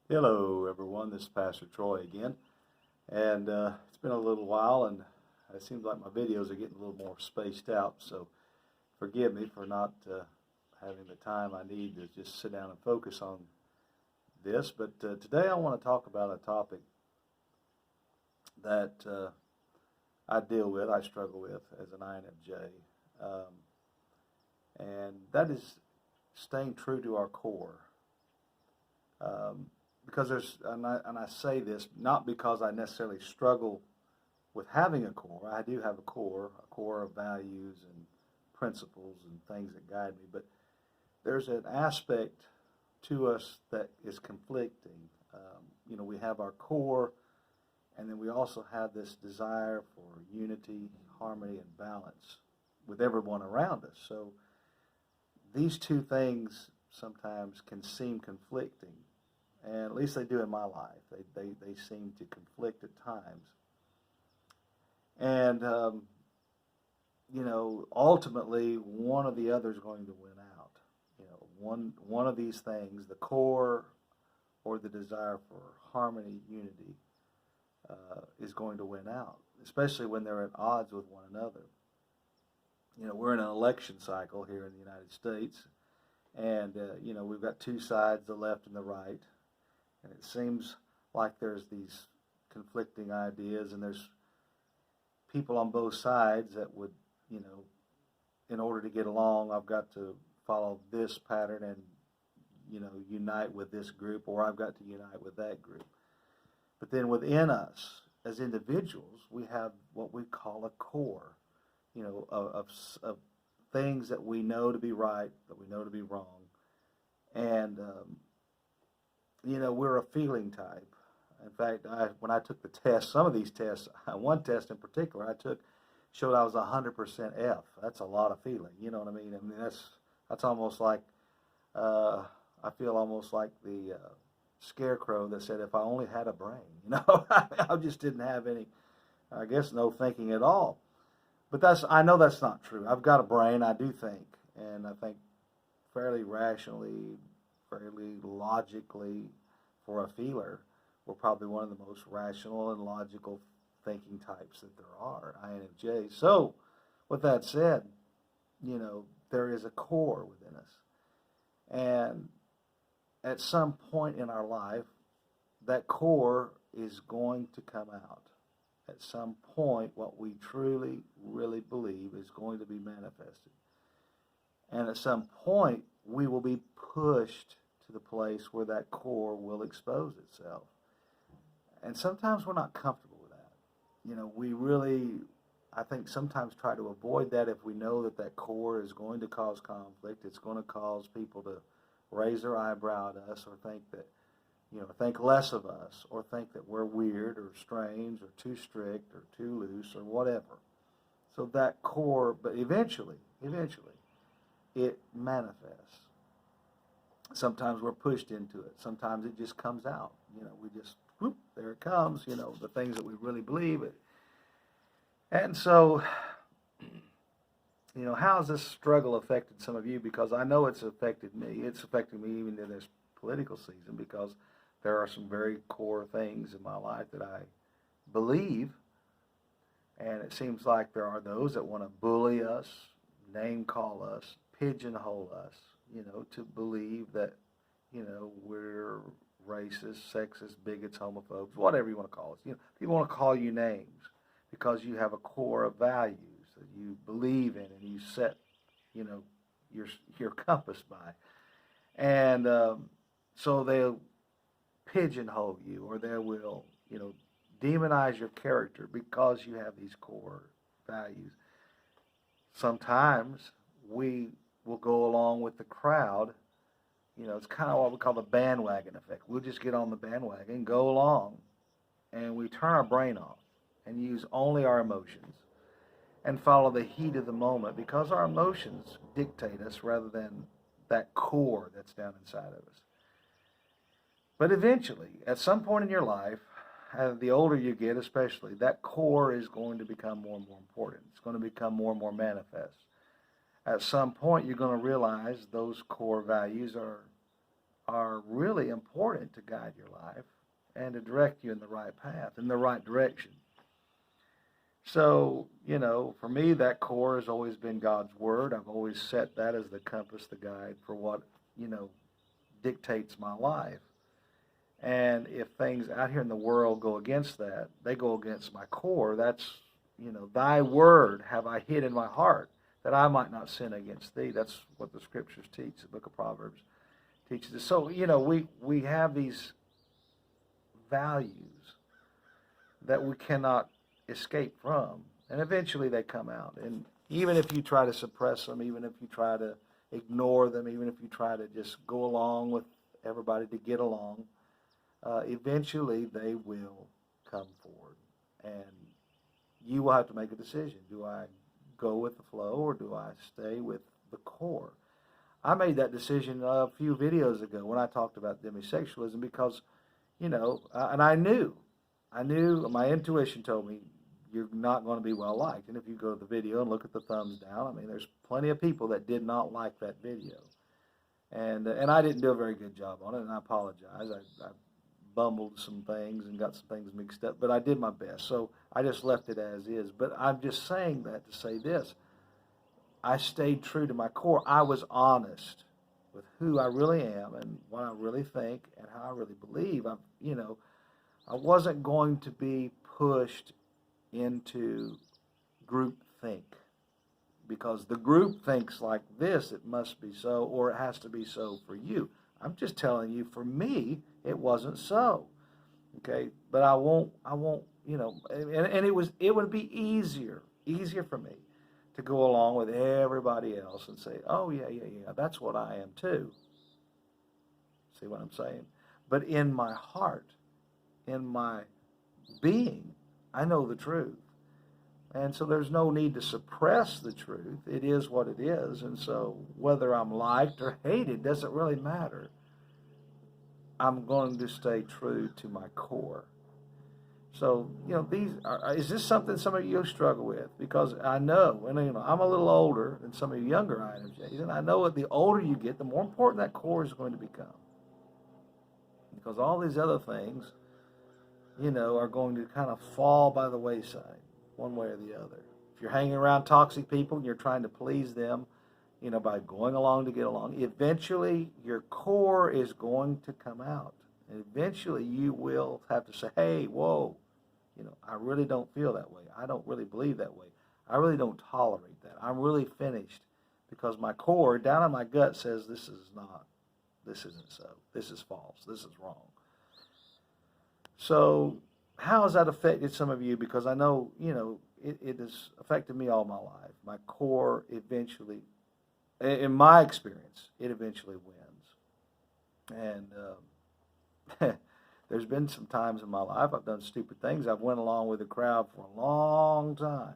Hello, everyone. This is Pastor Troy again, and it's been a little while, and it seems like my videos are getting a little more spaced out. So forgive me for not having the time I need to just sit down and focus on this. But today I want to talk about a topic that I deal with, I struggle with as an INFJ, um, and that is staying true to our core. Um, because and I say this not because I necessarily struggle with having a core. I do have a core of values and principles and things that guide me, but there's an aspect to us that is conflicting. We have our core, and then we also have this desire for unity, harmony, and balance with everyone around us. So these two things sometimes can seem conflicting, and at least they do in my life. They seem to conflict at times. And, ultimately, one or the other is going to win out. One of these things, the core or the desire for harmony, unity, is going to win out, especially when they're at odds with one another. We're in an election cycle here in the United States, and, we've got two sides, the left and the right. And it seems like there's these conflicting ideas, and there's people on both sides that would, in order to get along, I've got to follow this pattern and, unite with this group, or I've got to unite with that group. But then within us, as individuals, we have what we call a core, of things that we know to be right, that we know to be wrong. And, we're a feeling type. In fact, when I took the test, some of these tests, one test in particular I took showed I was 100% F. That's a lot of feeling. You know what I mean? I mean that's almost like I feel almost like the scarecrow that said, "If I only had a brain," I just didn't have any. I guess no thinking at all. But I know that's not true. I've got a brain. I do think, and I think fairly rationally, fairly logically. For a feeler, we're probably one of the most rational and logical thinking types that there are, INFJ. So, with that said, there is a core within us. And at some point in our life, that core is going to come out. At some point, what we truly, really believe is going to be manifested. And at some point, we will be pushed to the place where that core will expose itself. And sometimes we're not comfortable with that. We really, I think, sometimes try to avoid that if we know that that core is going to cause conflict. It's going to cause people to raise their eyebrow at us or think that, think less of us or think that we're weird or strange or too strict or too loose or whatever. So that core, but eventually, it manifests. Sometimes we're pushed into it. Sometimes it just comes out. We just, whoop, there it comes, the things that we really believe. And so, how has this struggle affected some of you? Because I know it's affected me. It's affected me even in this political season because there are some very core things in my life that I believe. And it seems like there are those that want to bully us, name call us, pigeonhole us, to believe that, we're racist, sexist, bigots, homophobes, whatever you want to call us. People want to call you names because you have a core of values that you believe in and you set, your compass by. And so they'll pigeonhole you or they will, demonize your character because you have these core values. Sometimes we will go along with the crowd. It's kind of what we call the bandwagon effect. We'll just get on the bandwagon, go along, and we turn our brain off and use only our emotions and follow the heat of the moment because our emotions dictate us rather than that core that's down inside of us. But eventually, at some point in your life, the older you get especially, that core is going to become more and more important. It's going to become more and more manifest. At some point, you're going to realize those core values are are really important to guide your life and to direct you in the right path, in the right direction. So, for me, that core has always been God's Word. I've always set that as the compass, the guide for what, dictates my life. And if things out here in the world go against that, they go against my core. That's, thy word have I hid in my heart, that I might not sin against thee. That's what the scriptures teach, the book of Proverbs teaches us. So, we have these values that we cannot escape from. And eventually they come out. And even if you try to suppress them, even if you try to ignore them, even if you try to just go along with everybody to get along, eventually they will come forward. And you will have to make a decision. Do I go with the flow or do I stay with the core? I made that decision a few videos ago when I talked about demisexualism because, and I knew, my intuition told me you're not going to be well liked. And if you go to the video and look at the thumbs down, there's plenty of people that did not like that video. And I didn't do a very good job on it, and I apologize. I bumbled some things and got some things mixed up, but I did my best. So I just left it as is. But I'm just saying that to say this. I stayed true to my core. I was honest with who I really am and what I really think and how I really believe. I wasn't going to be pushed into group think because the group thinks like this, it must be so, or it has to be so for you. I'm just telling you, for me, it wasn't so. Okay, but I won't, and it would be easier for me to go along with everybody else and say, oh yeah, that's what I am too. See what I'm saying? But in my heart, in my being, I know the truth. And so there's no need to suppress the truth. It is what it is. And so whether I'm liked or hated doesn't really matter. I'm going to stay true to my core. So, is this something some of you struggle with? Because I know, and I'm a little older than some of you younger INFJs, and I know that the older you get, the more important that core is going to become. Because all these other things, are going to kind of fall by the wayside, one way or the other. If you're hanging around toxic people and you're trying to please them, by going along to get along, eventually your core is going to come out. And eventually you will have to say, hey, whoa, I really don't feel that way. I don't really believe that way. I really don't tolerate that. I'm really finished because my core down in my gut says this isn't so. This is false. This is wrong. So how has that affected some of you? Because I know, it has affected me all my life. My core eventually, in my experience, it eventually wins. And there's been some times in my life I've done stupid things. I've went along with the crowd for a long time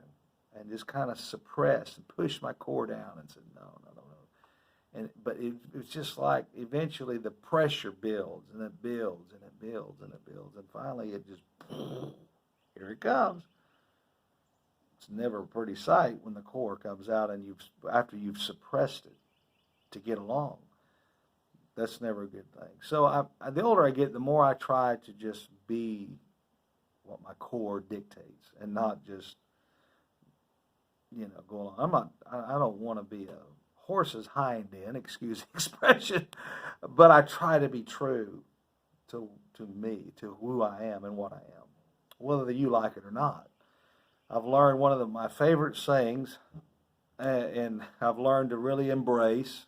and just kind of suppressed and pushed my core down and said, no. But it's just like eventually the pressure builds and it builds and it builds and it builds. And finally it just, here it comes. It's never a pretty sight when the core comes out and after you've suppressed it to get along. That's never a good thing. So the older I get, the more I try to just be what my core dictates and not just, go along. I don't want to be a horse's hind end, excuse the expression, but I try to be true to me, to who I am and what I am, whether you like it or not. I've learned one of my favorite sayings, and I've learned to really embrace.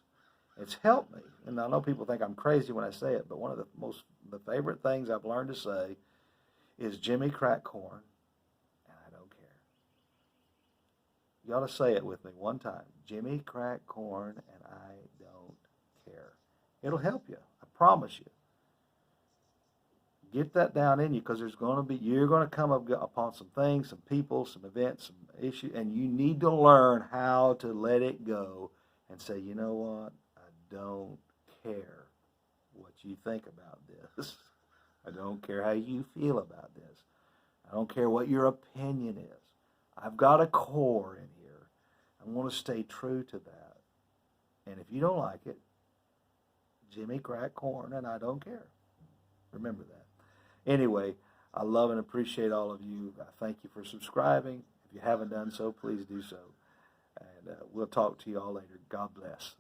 It's helped me. And I know people think I'm crazy when I say it, but one of the favorite things I've learned to say is Jimmy crack corn, and I don't care. You ought to say it with me one time. Jimmy crack corn, and I don't care. It'll help you. I promise you. Get that down in you because you're going to come up upon some things, some people, some events, some issues, and you need to learn how to let it go and say, you know what? I don't care what you think about this. I don't care how you feel about this. I don't care what your opinion is. I've got a core in here. I want to stay true to that. And if you don't like it, Jimmy crack corn, and I don't care. Remember that. Anyway, I love and appreciate all of you. I thank you for subscribing. If you haven't done so, please do so. And we'll talk to you all later. God bless.